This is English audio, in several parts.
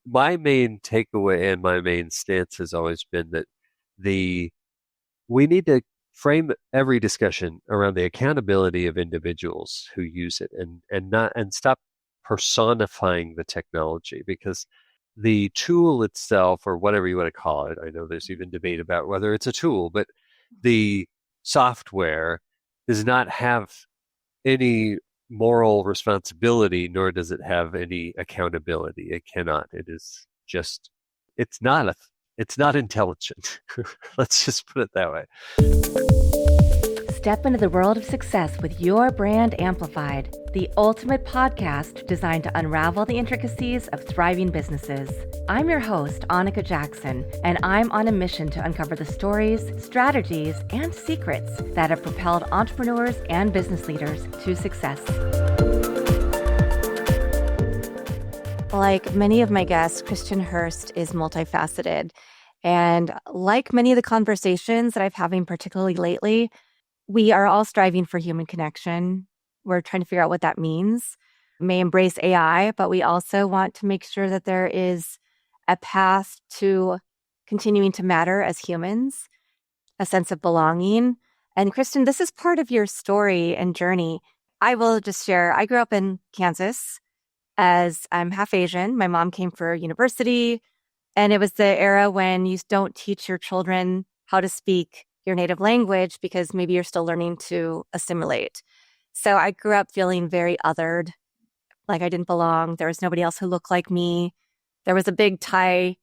my main takeaway and my main stance has always been that the we need to frame every discussion around the accountability of individuals who use it and stop personifying the technology because the tool itself or whatever you want to call it, I know there's even debate about whether it's a tool, but the software does not have any moral responsibility, nor does it have any accountability. It cannot. It is just, it's not a, it's not intelligent. Let's just put it that way. Step into the world of success with your brand amplified, the ultimate podcast designed to unravel the intricacies of thriving businesses. I'm your host, Annika Jackson, and I'm on a mission to uncover the stories, strategies, and secrets that have propelled entrepreneurs and business leaders to success. Like many of my guests, Christian Hurst is multifaceted. And like many of the conversations that I'm having, particularly lately, we are all striving for human connection. We're trying to figure out what that means. We may embrace AI, but we also want to make sure that there is a path to continuing to matter as humans, a sense of belonging. And Kristen, this is part of your story and journey. I will just share, I grew up in Kansas as I'm half Asian. My mom came for university, and it was the era when you don't teach your children how to speak your native language because maybe you're still learning to assimilate. So I grew up feeling very othered, like I didn't belong. There was nobody else who looked like me. There was a big Thai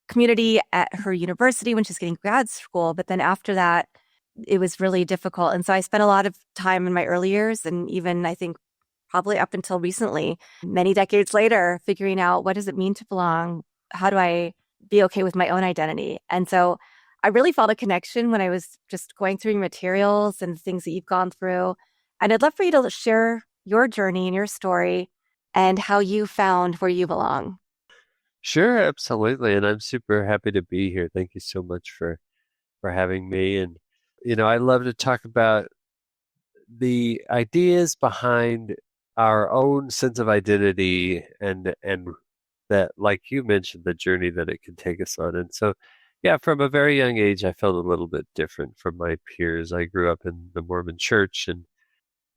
community at her university when she's getting grad school. But then after that, it was really difficult. And so I spent a lot of time in my early years, and even I think probably up until recently, many decades later, figuring out what does it mean to belong? How do I be okay with my own identity? And so I really felt a connection when I was just going through your materials and things that you've gone through. And I'd love for you to share your journey and your story and how you found where you belong. Sure, absolutely. And I'm super happy to be here. Thank you so much for having me. And, I love to talk about the ideas behind our own sense of identity and that, like you mentioned, the journey that it can take us on. And so, yeah, from a very young age, I felt a little bit different from my peers. I grew up in the Mormon Church, and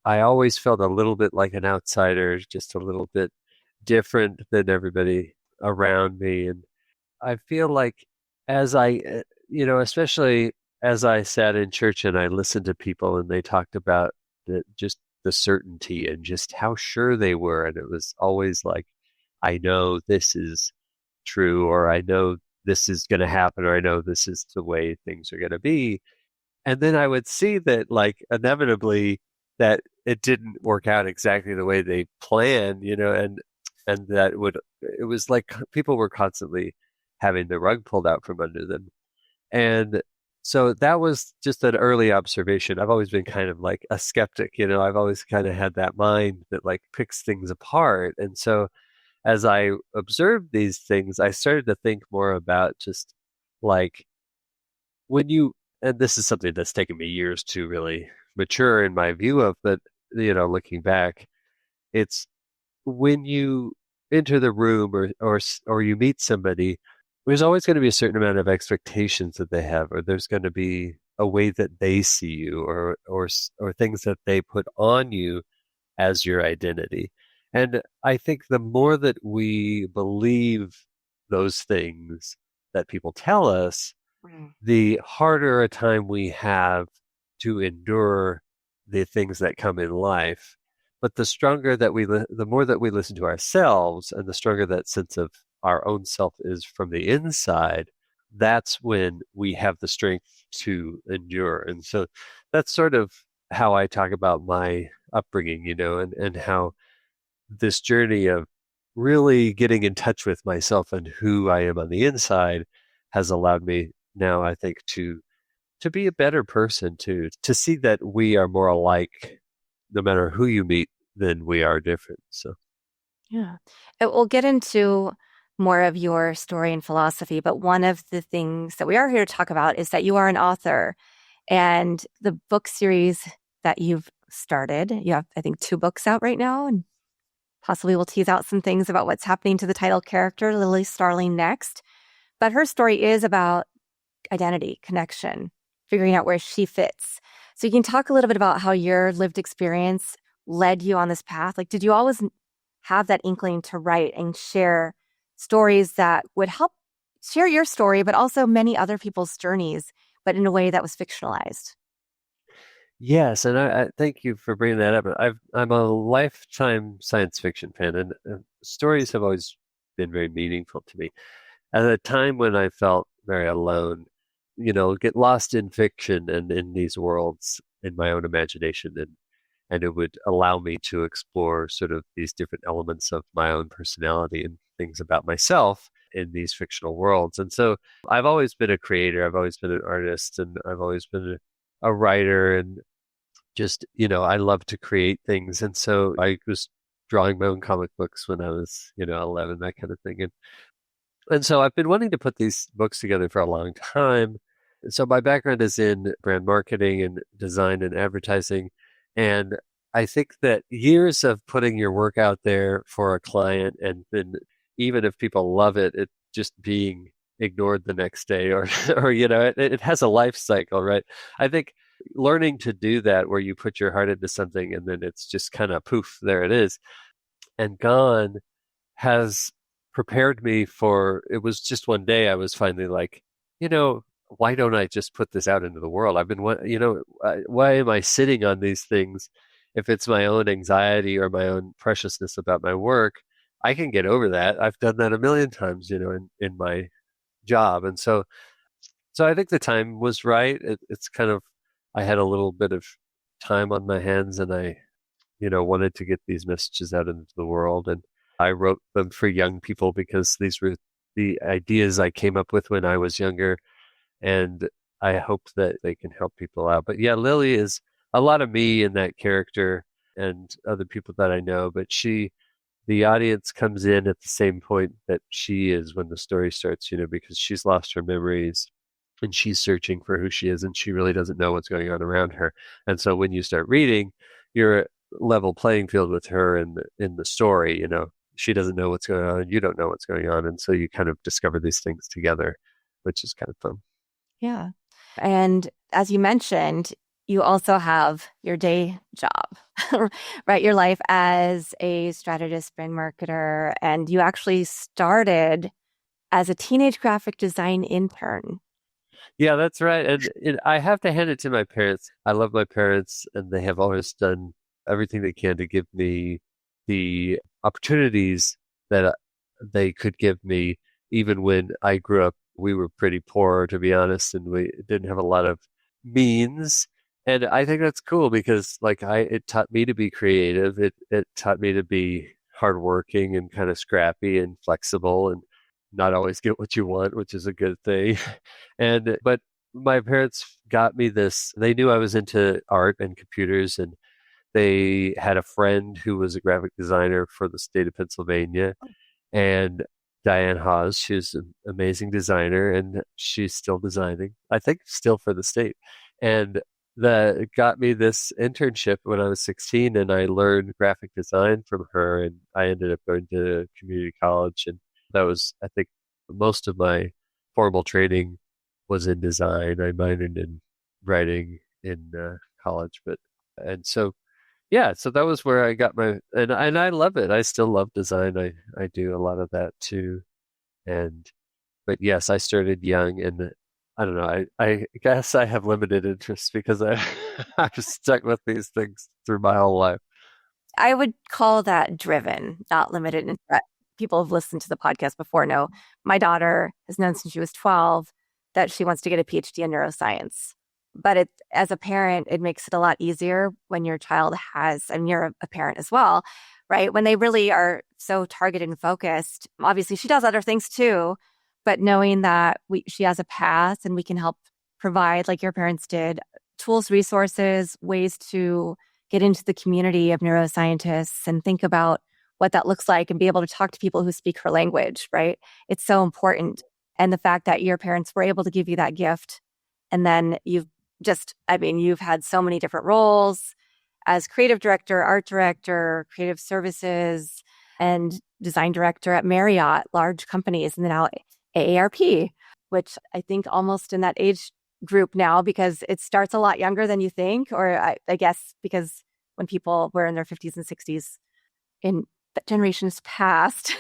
I always felt a little bit like an outsider, just a little bit different than everybody around me. And I feel like as especially as I sat in church and I listened to people and they talked about just the certainty and just how sure they were. And it was always like, I know this is true, or I know this is going to happen, or I know this is the way things are going to be. And then I would see that, like, inevitably that it didn't work out exactly the way they planned, and it was like people were constantly having the rug pulled out from under them. And so that was just an early observation. I've always been kind of like a skeptic, I've always kind of had that mind that like picks things apart. And so as I observed these things, I started to think more about just like and this is something that's taken me years to really mature in my view of, but, looking back, it's when you enter the room or you meet somebody, there's always going to be a certain amount of expectations that they have, or there's going to be a way that they see you or things that they put on you as your identity. And I think the more that we believe those things that people tell us, the harder a time we have to endure the things that come in life. But the stronger that the more that we listen to ourselves, and the stronger that sense of our own self is from the inside, that's when we have the strength to endure. And so that's sort of how I talk about my upbringing, and how this journey of really getting in touch with myself and who I am on the inside has allowed me now, I think, to be a better person, to see that we are more alike no matter who you meet than we are different. So, yeah, we'll get into more of your story and philosophy, but one of the things that we are here to talk about is that you are an author, and the book series that you've started, you have, I think, 2 books out right now. And Possibly we'll tease out some things about what's happening to the title character, Lily Starling, next. But her story is about identity, connection, figuring out where she fits. So you can talk a little bit about how your lived experience led you on this path. Like, did you always have that inkling to write and share stories that would help share your story, but also many other people's journeys, but in a way that was fictionalized? Yes, and I thank you for bringing that up. I'm a lifetime science fiction fan, and stories have always been very meaningful to me. At a time when I felt very alone, get lost in fiction and in these worlds in my own imagination, and it would allow me to explore sort of these different elements of my own personality and things about myself in these fictional worlds. And so I've always been a creator, I've always been an artist, and I've always been a writer, and just, I love to create things. And so I was drawing my own comic books when I was, 11, that kind of thing. And so I've been wanting to put these books together for a long time. So my background is in brand marketing and design and advertising. And I think that years of putting your work out there for a client, and then even if people love it, it just being ignored the next day, or or it has a life cycle, right? I think learning to do that, where you put your heart into something and then it's just kind of poof, there it is and gone, has prepared me for. It was just one day I was finally like, why don't I just put this out into the world? I've been, why am I sitting on these things? If it's my own anxiety or my own preciousness about my work, I can get over that. I've done that a million times, in my job. And so I think the time was right. It's kind of, I had a little bit of time on my hands, and I, wanted to get these messages out into the world. And I wrote them for young people because these were the ideas I came up with when I was younger. And I hope that they can help people out. But yeah, Lily is a lot of me in that character and other people that I know. But the audience comes in at the same point that she is when the story starts, because she's lost her memories and she's searching for who she is, and she really doesn't know what's going on around her. And so when you start reading, you're a level playing field with her in the story. She doesn't know what's going on, and you don't know what's going on, and so you kind of discover these things together, which is kind of fun. Yeah. And as you mentioned, you also have your day job, right? Your life as a strategist, brand marketer, and you actually started as a teenage graphic design intern. Yeah, that's right. And I have to hand it to my parents. I love my parents, and they have always done everything they can to give me the opportunities that they could give me. Even when I grew up, we were pretty poor, to be honest, and we didn't have a lot of means. And I think that's cool because, like, it taught me to be creative. It taught me to be hardworking and kind of scrappy and flexible, and not always get what you want, which is a good thing. But my parents got me this. They knew I was into art and computers, and they had a friend who was a graphic designer for the state of Pennsylvania, and Diane Hawes. She's an amazing designer, and she's still designing, I think, still for the state. And that got me this internship when I was 16, and I learned graphic design from her, and I ended up going to community college, and that was, I think, most of my formal training was in design. I minored in writing in college, and so yeah, so that was where I got and I love it. I still love design. I do a lot of that too. And but yes, I started young, and I don't know. I guess I have limited interest because I've stuck with these things through my whole life. I would call that driven, not limited. In people have listened to the podcast before know my daughter has known since she was 12 that she wants to get a PhD in neuroscience. But as a parent, it makes it a lot easier when your child has, and you're a parent as well, right? When they really are so targeted and focused. Obviously, she does other things too, but knowing that she has a path and we can help provide, like your parents did, tools, resources, ways to get into the community of neuroscientists and think about what that looks like and be able to talk to people who speak her language, right? It's so important. And the fact that your parents were able to give you that gift, and then you've had so many different roles as creative director, art director, creative services, and design director at Marriott, large companies, and then now AARP, which I think almost in that age group now because it starts a lot younger than you think, or I guess because when people were in their 50s and 60s in generations past,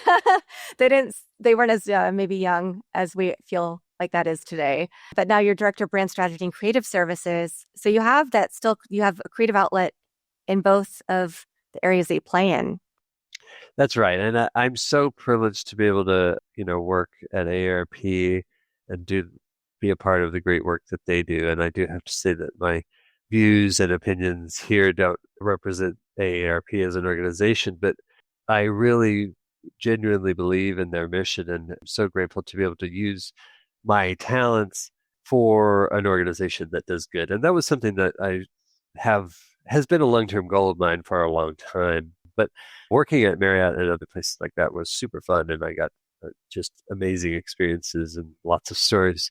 they weren't as maybe young as we feel like that is today. But now you're director of brand strategy and creative services. So you have you have a creative outlet in both of the areas that you play in. That's right. And I'm so privileged to be able to, work at AARP and be a part of the great work that they do. And I do have to say that my views and opinions here don't represent AARP as an organization, but I really genuinely believe in their mission, and I'm so grateful to be able to use my talents for an organization that does good. And that was something that has been a long-term goal of mine for a long time. But working at Marriott and other places like that was super fun, and I got just amazing experiences and lots of stories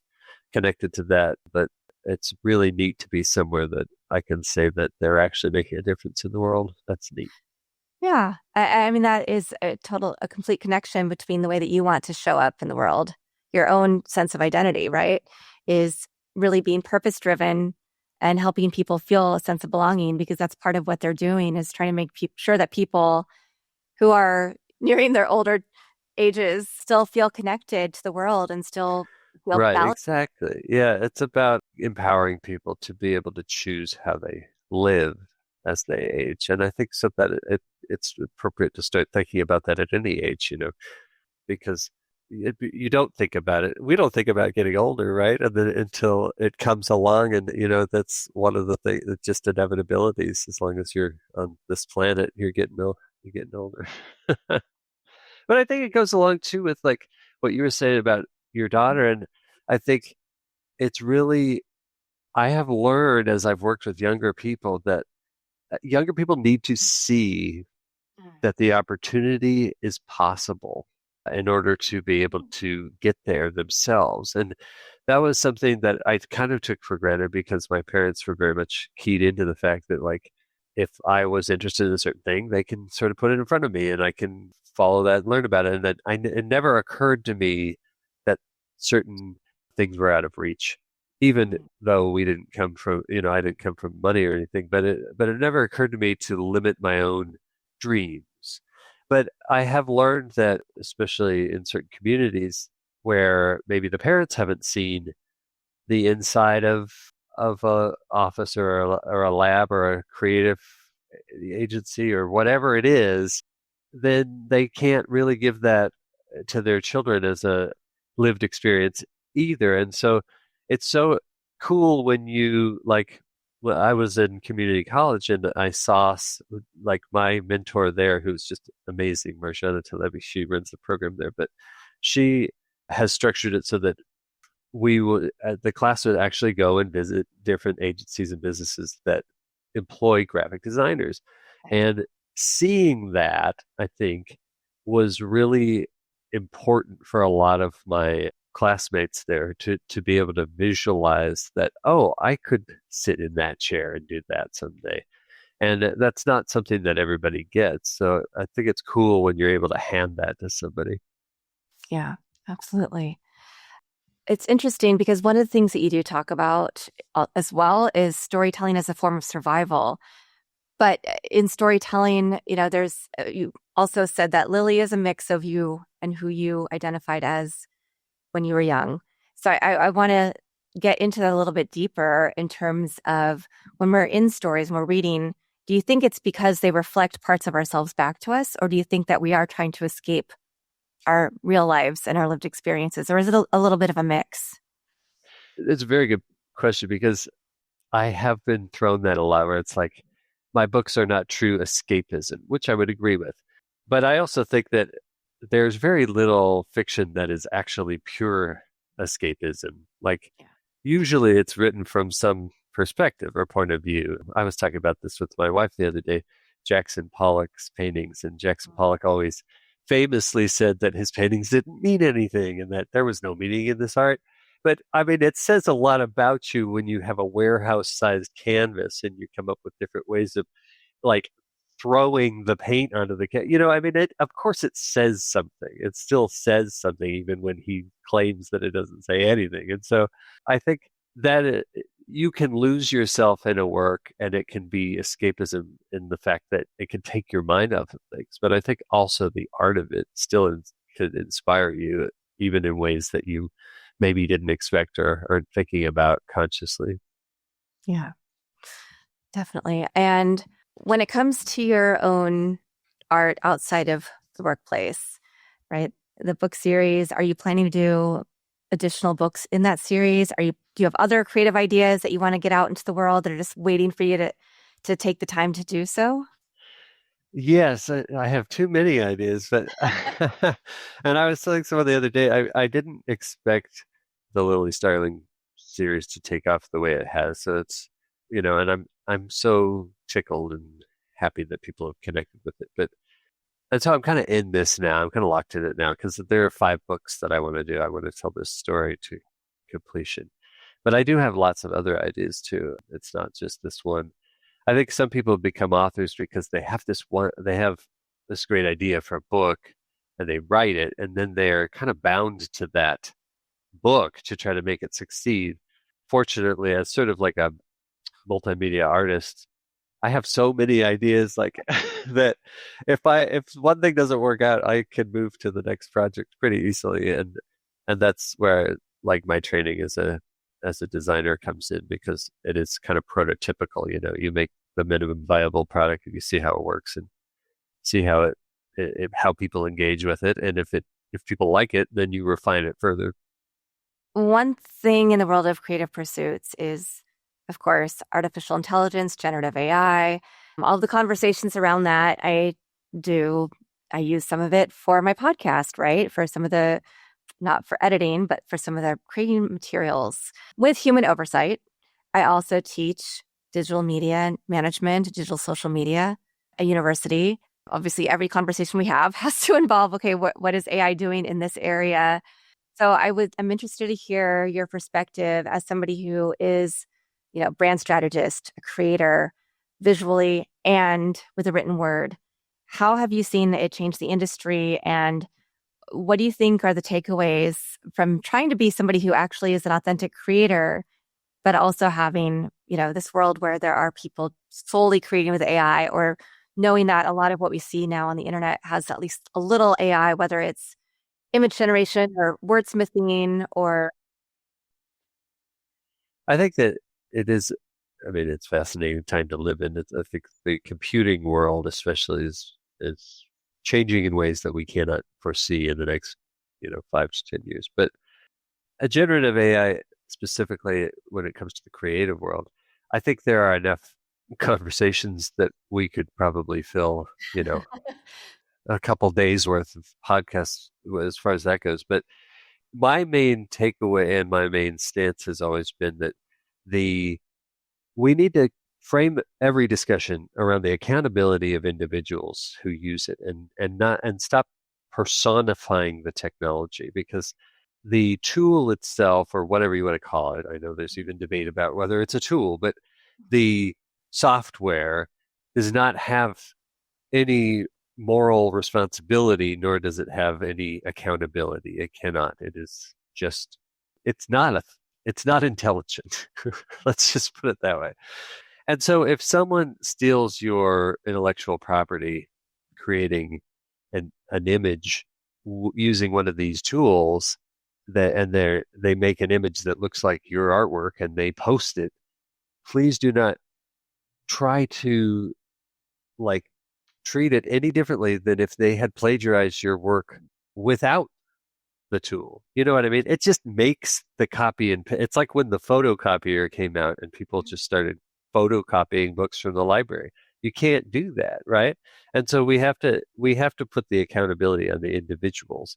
connected to that. But it's really neat to be somewhere that I can say that they're actually making a difference in the world. That's neat. Yeah. I mean, that is a complete connection between the way that you want to show up in the world, your own sense of identity, right? Is really being purpose driven and helping people feel a sense of belonging, because that's part of what they're doing, is trying to make sure that people who are nearing their older ages still feel connected to the world and still feel Right, valued. exactly. Yeah, it's about empowering people to be able to choose how they live as they age. And I think so that it's appropriate to start thinking about that at any age, because you don't think about it. We don't think about getting older, right? And then until it comes along, and that's one of the things, just inevitabilities. As long as you're on this planet, you're getting older. But I think it goes along too with like what you were saying about your daughter, and I think it's really I have learned as I've worked with younger people that younger people need to see that the opportunity is possible in order to be able to get there themselves. And that was something that I kind of took for granted because my parents were very much keyed into the fact that, like, if I was interested in a certain thing, they can sort of put it in front of me and I can follow that and learn about it. And that it never occurred to me that certain things were out of reach, even though we didn't come from, I didn't come from money or anything, but it never occurred to me to limit my own dreams. But I have learned that, especially in certain communities where maybe the parents haven't seen the inside of a office or a lab or a creative agency or whatever it is, then they can't really give that to their children as a lived experience either. And so it's so cool when you like, well, I was in community college and I saw like my mentor there, who's just amazing, Marjana Talebi. She runs the program there, but she has structured it so that the class would actually go and visit different agencies and businesses that employ graphic designers. And seeing that, I think, was really important for a lot of my classmates there to be able to visualize that, oh, I could sit in that chair and do that someday. And that's not something that everybody gets. So I think it's cool when you're able to hand that to somebody. Yeah, absolutely. It's interesting because one of the things that you do talk about as well is storytelling as a form of survival. But in storytelling, you also said that Lily is a mix of you and who you identified as when you were young. So I want to get into that a little bit deeper in terms of when we're in stories, when we're reading, do you think it's because they reflect parts of ourselves back to us? Or do you think that we are trying to escape our real lives and our lived experiences? Or is it a little bit of a mix? It's a very good question because I have been thrown that a lot where it's like, my books are not true escapism, which I would agree with. But I also think that there's very little fiction that is actually pure escapism. Like, Yeah. usually it's written from some perspective or point of view. I was talking about this with my wife the other day, Jackson Pollock's paintings, and Jackson Pollock always famously said that his paintings didn't mean anything and that there was no meaning in this art. But I mean, it says a lot about you when you have a warehouse sized canvas and you come up with different ways of like throwing the paint onto the cat. I mean, of course it says something. It still says something even when he claims that it doesn't say anything. And so I think that you can lose yourself in a work and it can be escapism in the fact that it can take your mind off of things. But I think also the art of it still could inspire you even in ways that you maybe didn't expect or aren't thinking about consciously. Yeah, definitely. And when it comes to your own art outside of the workplace, right? The book series, are you planning to do additional books in that series? Do you have other creative ideas that you want to get out into the world that are just waiting for you to take the time to do so? Yes, I have too many ideas, but and I was telling someone the other day, I didn't expect the Lily Starling series to take off the way it has. So and I'm so tickled and happy that people have connected with it. But and so I'm kind of in this now. I'm kind of locked in it now because there are 5 books that I want to do. I want to tell this story to completion. But I do have lots of other ideas too. It's not just this one. I think some people become authors because they have this great idea for a book and they write it and then they're kind of bound to that book to try to make it succeed. Fortunately, as sort of like a multimedia artist, I have so many ideas like that if one thing doesn't work out, I can move to the next project pretty easily. And that's where like my training as a designer comes in because it is kind of prototypical. You make the minimum viable product and you see how it works and see how people engage with it. And if people like it, then you refine it further. One thing in the world of creative pursuits is, of course, artificial intelligence, generative AI, all the conversations around that. I use some of it for my podcast, right? For some of the, not for editing, but for some of the creating materials with human oversight. I also teach digital media management, digital social media at university. Obviously, every conversation we have has to involve, okay, what is AI doing in this area? So I'm interested to hear your perspective as somebody who is, brand strategist, a creator, visually and with a written word. How have you seen it change the industry? And what do you think are the takeaways from trying to be somebody who actually is an authentic creator, but also having, this world where there are people solely creating with AI, or knowing that a lot of what we see now on the internet has at least a little AI, whether it's image generation or wordsmithing or I think that it is, I mean, it's a fascinating time to live in. I think the computing world, especially, is changing in ways that we cannot foresee in the next, 5 to 10 years. But a generative AI, specifically when it comes to the creative world, I think there are enough conversations that we could probably fill, a couple days worth of podcasts as far as that goes. But my main takeaway and my main stance has always been that the we need to frame every discussion around the accountability of individuals who use it and stop personifying the technology because the tool itself or whatever you want to call it, I know there's even debate about whether it's a tool, but the software does not have any moral responsibility, nor does it have any accountability. It cannot. It is just, it's not it's not intelligent. Let's just put it that way. And so if someone steals your intellectual property, creating an image using one of these tools and they make an image that looks like your artwork and they post it, please do not try to like treat it any differently than if they had plagiarized your work without the tool. You know what I mean? It just makes the copy and it's like when the photocopier came out and people just started photocopying books from the library. You can't do that, right? And so we have to put the accountability on the individuals.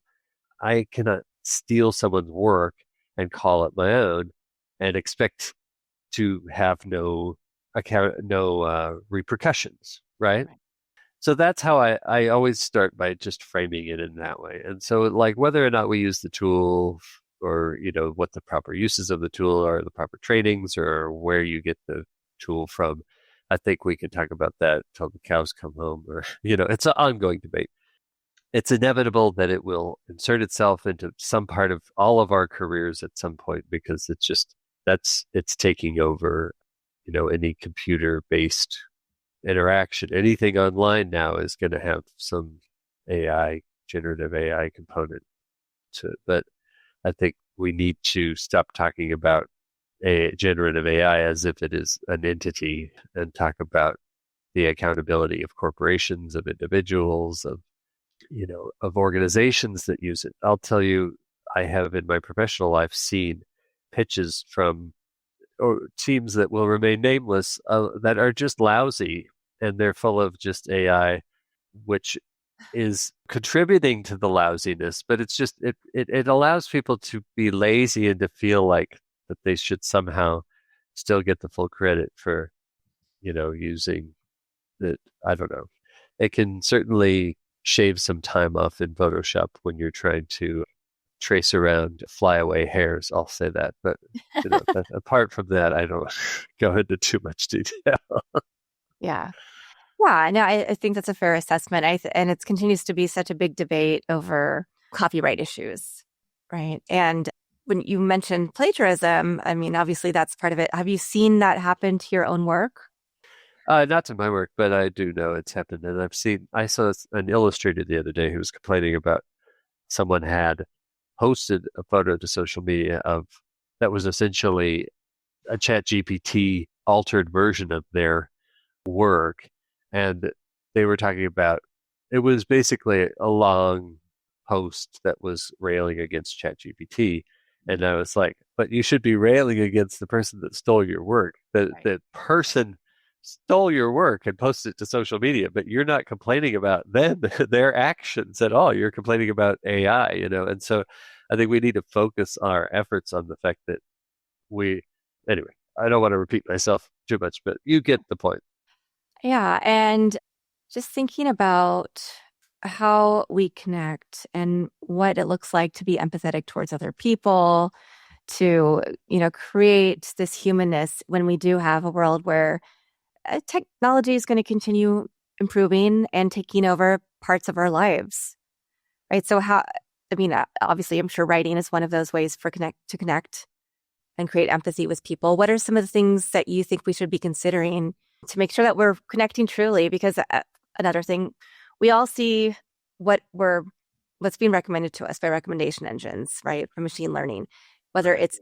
I cannot steal someone's work and call it my own and expect to have no repercussions, right? So that's how I always start by just framing it in that way. And so like whether or not we use the tool or, what the proper uses of the tool are, the proper trainings or where you get the tool from, I think we can talk about that till the cows come home, or, it's an ongoing debate. It's inevitable that it will insert itself into some part of all of our careers at some point because it's taking over, any computer based interaction. Anything online now is going to have some AI, generative AI component to it. But I think we need to stop talking about a generative AI as if it is an entity and talk about the accountability of corporations, of individuals, of organizations that use it. I'll tell you, I have in my professional life seen pitches from teams that will remain nameless that are just lousy, and they're full of just AI, which is contributing to the lousiness, but it allows people to be lazy and to feel like that they should somehow still get the full credit for, using it. I don't know. It can certainly shave some time off in Photoshop when you're trying to trace around flyaway hairs. I'll say that, but apart from that, I don't go into too much detail. Yeah. Yeah, no, I think that's a fair assessment. And it continues to be such a big debate over copyright issues, right? And when you mentioned plagiarism, I mean, obviously that's part of it. Have you seen that happen to your own work? Not to my work, but I do know it's happened, and I saw an illustrator the other day who was complaining about someone had posted a photo to social media of that was essentially a Chat GPT altered version of their work, and they were talking about it was basically a long post that was railing against ChatGPT, and I was like, but you should be railing against the person that stole your work. Right. The person stole your work and posted it to social media, but you're not complaining about them, their actions at all. You're complaining about AI, and so I think we need to focus our efforts on the fact that anyway, I don't want to repeat myself too much, but you get the point. Yeah, and just thinking about how we connect and what it looks like to be empathetic towards other people, to, create this humanness when we do have a world where technology is going to continue improving and taking over parts of our lives, right? So I mean, obviously, I'm sure writing is one of those ways to connect and create empathy with people. What are some of the things that you think we should be considering to make sure that we're connecting truly? Because another thing, we all see what's being recommended to us by recommendation engines, right? From machine learning, whether it's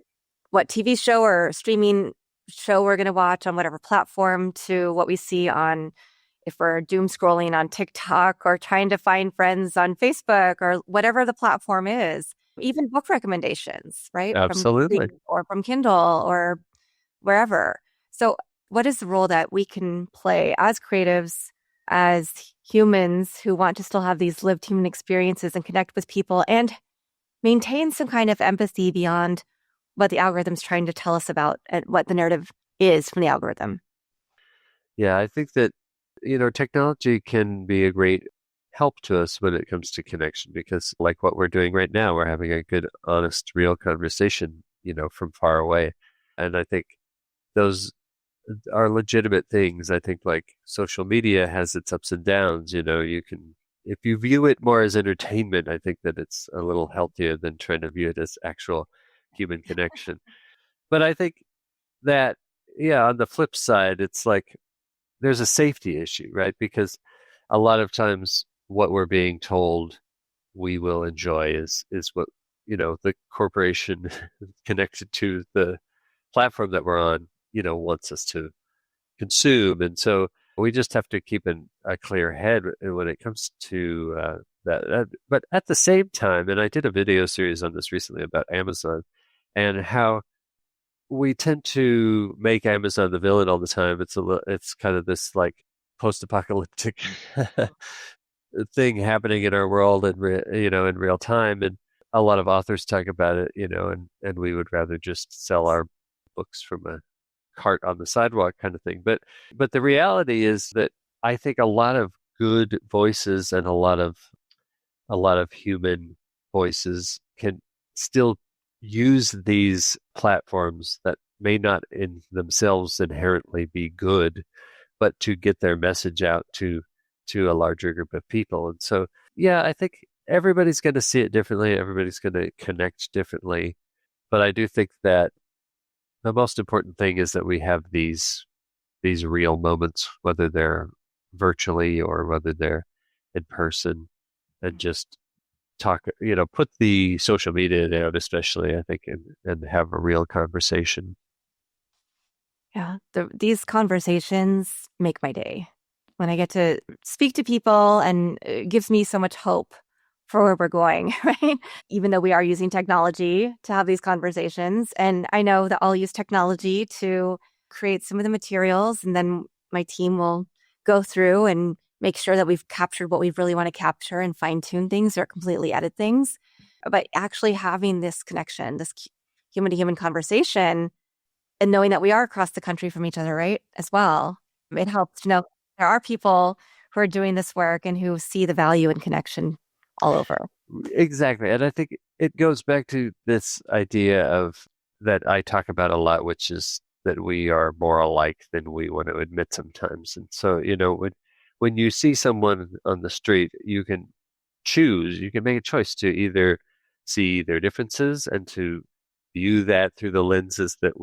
what TV show or streaming show we're going to watch on whatever platform, to what we see on, if we're doom scrolling on TikTok or trying to find friends on Facebook or whatever the platform is, even book recommendations, right? From Absolutely. Goodreads or from Kindle or wherever. So what is the role that we can play as creatives, as humans who want to still have these lived human experiences and connect with people and maintain some kind of empathy beyond what the algorithm's trying to tell us about and what the narrative is from the algorithm? Yeah, I think that, technology can be a great help to us when it comes to connection because, like what we're doing right now, we're having a good, honest, real conversation, from far away. And I think those are legitimate things. I think like social media has its ups and downs, if you view it more as entertainment, I think that it's a little healthier than trying to view it as actual human connection. But I think that, yeah, on the flip side, it's like there's a safety issue, right? Because a lot of times what we're being told we will enjoy is what, the corporation connected to the platform that we're on, wants us to consume. And so we just have to keep a clear head when it comes to that. But at the same time, and I did a video series on this recently about Amazon and how we tend to make Amazon the villain all the time. It's kind of this like post-apocalyptic thing happening in our world and in real time. And a lot of authors talk about it, and we would rather just sell our books from a cart on the sidewalk kind of thing. But the reality is that I think a lot of good voices and a lot of human voices can still use these platforms that may not in themselves inherently be good, but to get their message out to a larger group of people. And so, yeah, I think everybody's going to see it differently. Everybody's going to connect differently. But I do think that the most important thing is that we have these real moments, whether they're virtually or whether they're in person, and just talk, put the social media down, especially, I think, and have a real conversation. Yeah, these conversations make my day. When I get to speak to people, and it gives me so much hope for where we're going, right? Even though we are using technology to have these conversations. And I know that I'll use technology to create some of the materials, and then my team will go through and make sure that we've captured what we really want to capture and fine tune things or completely edit things. But actually having this connection, this human to human conversation, and knowing that we are across the country from each other, right? As well, it helps to know there are people who are doing this work and who see the value and connection all over. Exactly. And I think it goes back to this idea of that I talk about a lot, which is that we are more alike than we want to admit sometimes. And so, when you see someone on the street, you can choose, you can make a choice to either see their differences and to view that through the lenses that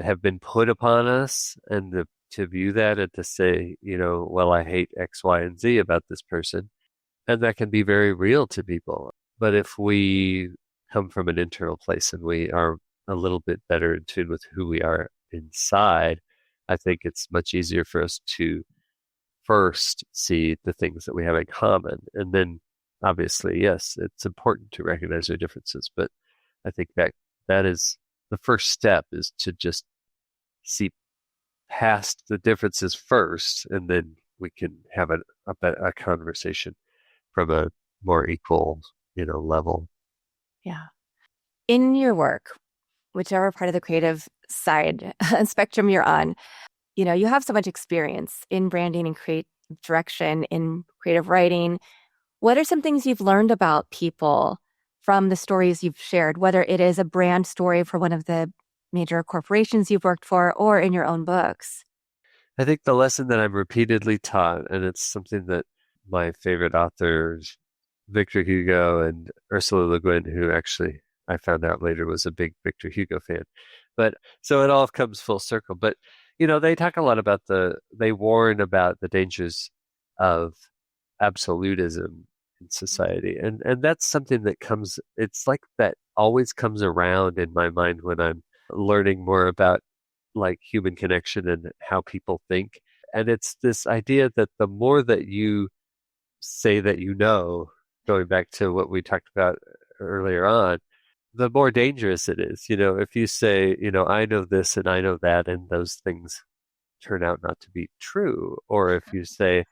have been put upon us, and to view that and to say, well, I hate X, Y, and Z about this person. And that can be very real to people. But if we come from an internal place and we are a little bit better in tune with who we are inside, I think it's much easier for us to first see the things that we have in common. And then, obviously, yes, it's important to recognize our differences. But I think that is the first step, is to just see past the differences first, and then we can have a conversation from a more equal, level. Yeah. In your work, whichever part of the creative side spectrum you're on, you have so much experience in branding and create direction in creative writing. What are some things you've learned about people from the stories you've shared, whether it is a brand story for one of the major corporations you've worked for or in your own books? I think the lesson that I'm repeatedly taught, and it's something that my favorite authors, Victor Hugo and Ursula Le Guin, who actually I found out later was a big Victor Hugo fan. But so it all comes full circle. But, they talk a lot about they warn about the dangers of absolutism in society. And that's something that it's like that always comes around in my mind when I'm learning more about like human connection and how people think. And it's this idea that the more that you say that going back to what we talked about earlier on, the more dangerous it is. If you say, I know this and I know that, and those things turn out not to be true, or if you say,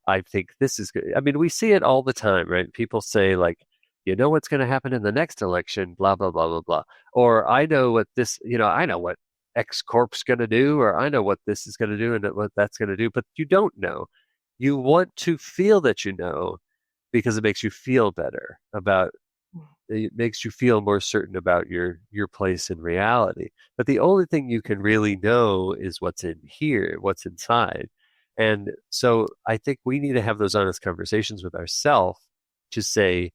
I think this is good. I mean, we see it all the time, right? People say, like, what's going to happen in the next election, blah, blah, blah, blah, blah. Or I know I know what X Corp's going to do, or I know what this is going to do and what that's going to do, but you don't know. You want to feel that you know because it makes you feel better it makes you feel more certain about your place in reality. But the only thing you can really know is what's in here, what's inside. And so I think we need to have those honest conversations with ourselves to say,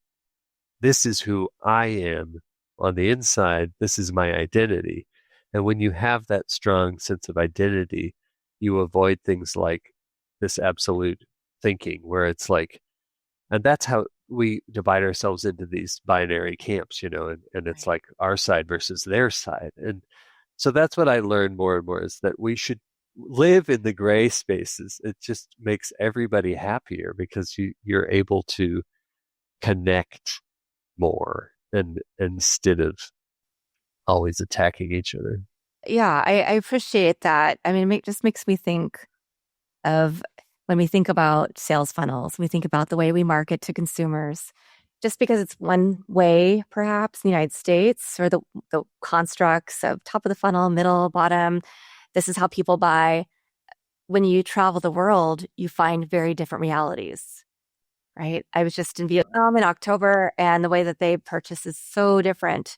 this is who I am on the inside. This is my identity. And when you have that strong sense of identity, you avoid things like this absolute thinking where it's like, and that's how we divide ourselves into these binary camps, and it's Right. like our side versus their side. And so that's what I learned more and more, is that we should live in the gray spaces. It just makes everybody happier because you're able to connect more and instead of always attacking each other. Yeah, I appreciate that. I mean, it just makes me think of when we think about sales funnels, we think about the way we market to consumers. Just because it's one way, perhaps, in the United States, or the constructs of top of the funnel, middle, bottom, this is how people buy. When you travel the world, you find very different realities, right? I was just in Vietnam in October, and the way that they purchase is so different.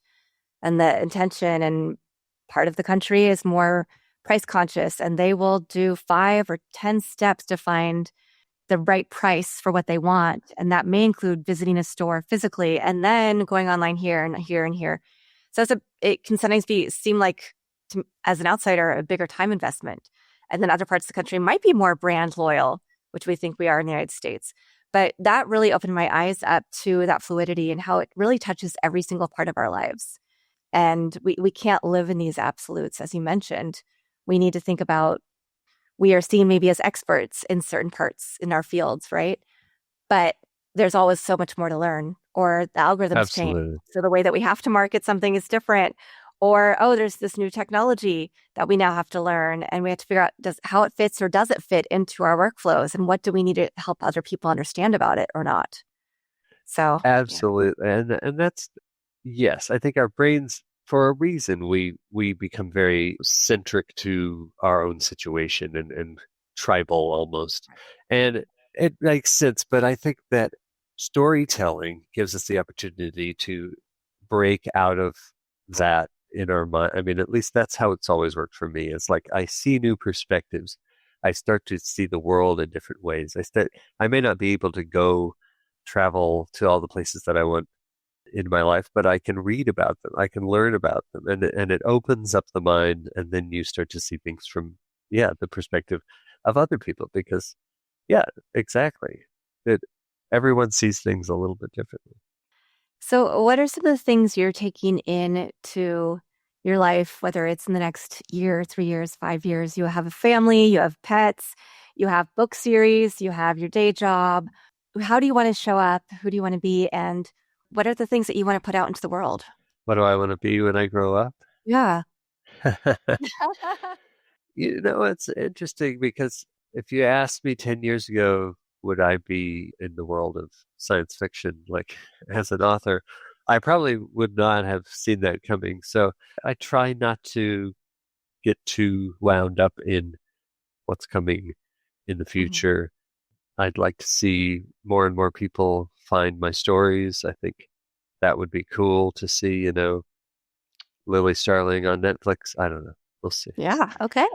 And the intention and part of the country is more price conscious, and they will do 5 or 10 steps to find the right price for what they want. And that may include visiting a store physically and then going online here and here and here. So it can sometimes seem like, as an outsider, a bigger time investment. And then other parts of the country might be more brand loyal, which we think we are in the United States. But that really opened my eyes up to that fluidity and how it really touches every single part of our lives. And we can't live in these absolutes, as you mentioned. We need to think about, we are seen maybe as experts in certain parts in our fields, right? But there's always so much more to learn, or the algorithms change. Absolutely. So the way that we have to market something is different. Or, oh, there's this new technology that we now have to learn, and we have to figure out how it fits or does it fit into our workflows, and what do we need to help other people understand about it or not. So, yeah. Absolutely. And that's, yes, I think our brains, for a reason, we become very centric to our own situation and tribal almost. And it makes sense, but I think that storytelling gives us the opportunity to break out of that in our mind. I mean, at least that's how it's always worked for me. It's like I see new perspectives. I start to see the world in different ways. I may not be able to go travel to all the places that I want in my life, but I can read about them. I can learn about them, and it opens up the mind, and then you start to see things from, yeah, the perspective of other people, because, yeah, exactly. That everyone sees things a little bit differently. So, what are some of the things you're taking into your life, whether it's in the next year, 3 years, 5 years? You have a family, you have pets, you have book series, you have your day job. How do you want to show up? Who do you want to be? And what are the things that you want to put out into the world? What do I want to be when I grow up? Yeah. It's interesting because if you asked me 10 years ago, would I be in the world of science fiction, like as an author, I probably would not have seen that coming. So I try not to get too wound up in what's coming in the Mhm. future. I'd like to see more and more people find my stories. I think that would be cool to see, Lily Starling on Netflix. I don't know. We'll see. Yeah. Okay.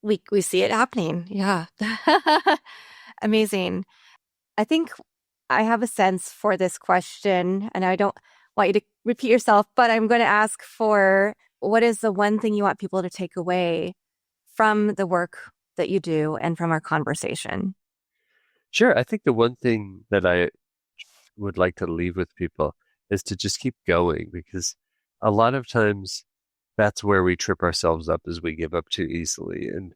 We see it happening. Yeah. Amazing. I think I have a sense for this question, and I don't want you to repeat yourself, but I'm going to ask for, what is the one thing you want people to take away from the work that you do and from our conversation? Sure. I think the one thing that I would like to leave with people is to just keep going, because a lot of times that's where we trip ourselves up, as we give up too easily. And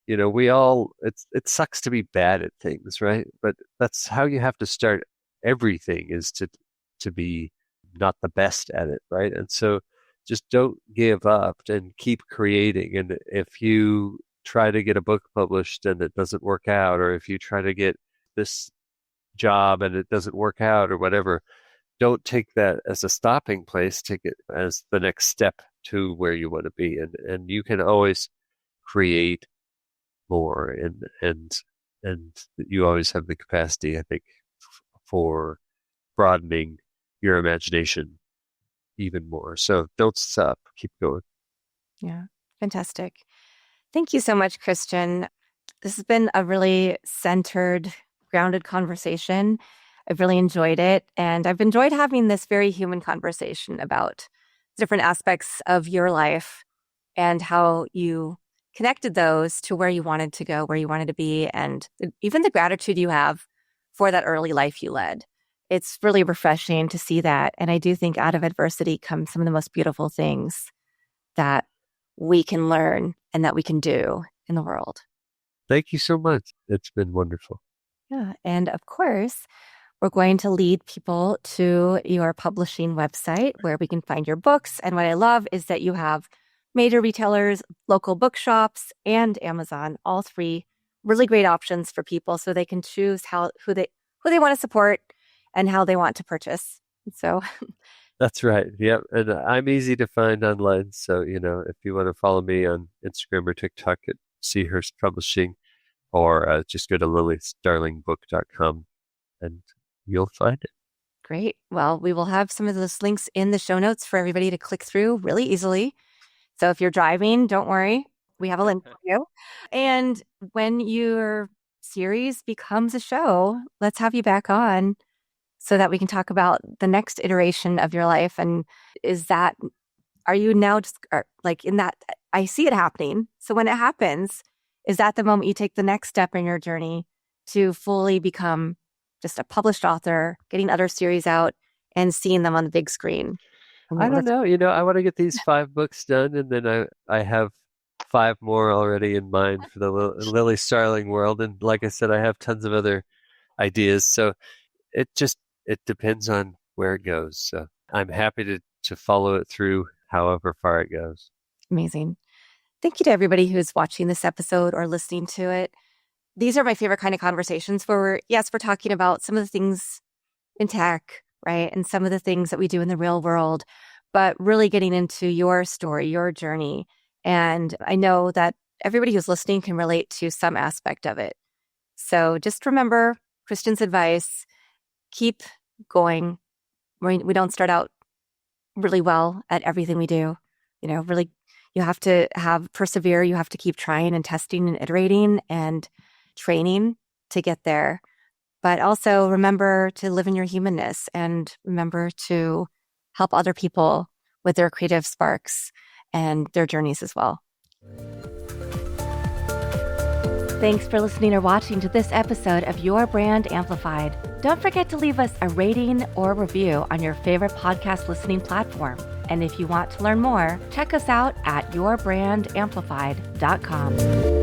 it sucks to be bad at things, right? But that's how you have to start everything, is to be not the best at it, right? And so just don't give up and keep creating. And if you try to get a book published and it doesn't work out, or if you try to get this job and it doesn't work out or whatever, don't take that as a stopping place. Take it as the next step to where you want to be. And you can always create more, and you always have the capacity, I think, for broadening your imagination even more. So don't stop, keep going. Yeah. Fantastic. Thank you so much, Christian. This has been a really centered, grounded conversation. I've really enjoyed it. And I've enjoyed having this very human conversation about different aspects of your life and how you connected those to where you wanted to go, where you wanted to be, and even the gratitude you have for that early life you led. It's really refreshing to see that. And I do think out of adversity comes some of the most beautiful things that we can learn and that we can do in the world. Thank you so much. It's been wonderful. Yeah. And of course, we're going to lead people to your publishing website where we can find your books. And what I love is that you have major retailers, local bookshops, and Amazon, all three really great options for people so they can choose who they want to support and how they want to purchase. So That's right. Yep. And I'm easy to find online. So, if you want to follow me on Instagram or TikTok at C Hurst Publishing, or just go to lilystarlingbook.com and you'll find it. great. Well, we will have some of those links in the show notes for everybody to click through really easily. So if you're driving, don't worry. We have a link for you. And when your series becomes a show, let's have you back on so that we can talk about the next iteration of your life. And are you now just like in that? I see it happening. So when it happens, is that the moment you take the next step in your journey to fully become just a published author, getting other series out and seeing them on the big screen? I don't know. I want to get these 5 books done, and then I have 5 more already in mind for the Lily Starling world. And like I said, I have tons of other ideas. So it depends on where it goes. So I'm happy to follow it through however far it goes. Amazing. Thank you to everybody who's watching this episode or listening to it. These are my favorite kind of conversations where we're talking about some of the things in tech, right? And some of the things that we do in the real world, but really getting into your story, your journey. And I know that everybody who's listening can relate to some aspect of it. So just remember Christian's advice, keep going. We don't start out really well at everything we do. Really, you have to persevere. You have to keep trying and testing and iterating and training to get there. But also remember to live in your humanness and remember to help other people with their creative sparks and their journeys as well. Thanks for listening or watching to this episode of Your Brand Amplified. Don't forget to leave us a rating or review on your favorite podcast listening platform. And if you want to learn more, check us out at yourbrandamplified.com.